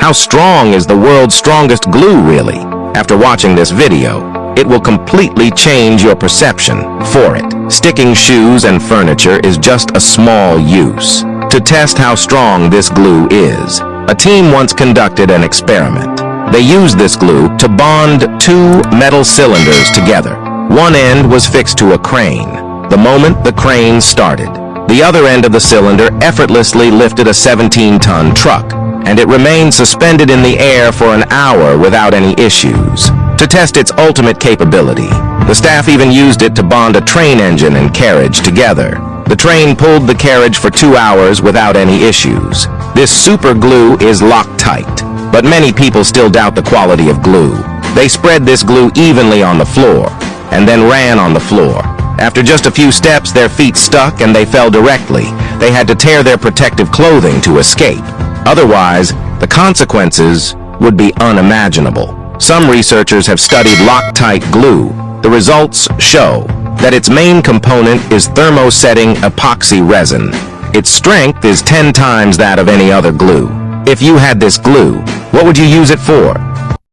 How strong is the world's strongest glue really? After watching this video, it will completely change your perception for it. Sticking shoes and furniture is just a small use. To test how strong this glue is, a team once conducted an experiment. They used this glue to bond two metal cylinders together. One end was fixed to a crane. The moment the crane started, the other end of the cylinder effortlessly lifted a 17-ton truck, and it remained suspended in the air for an hour without any issues. To test its ultimate capability, the staff even used it to bond a train engine and carriage together. The train pulled the carriage for 2 hours without any issues. This super glue is Loctite, but many people still doubt the quality of glue. They spread this glue evenly on the floor, and then ran on the floor. After just a few steps, their feet stuck and they fell directly. They had to tear their protective clothing to escape. Otherwise, the consequences would be unimaginable. Some researchers have studied Loctite glue. The results show that its main component is thermosetting epoxy resin. Its strength is 10 times that of any other glue. If you had this glue, what would you use it for?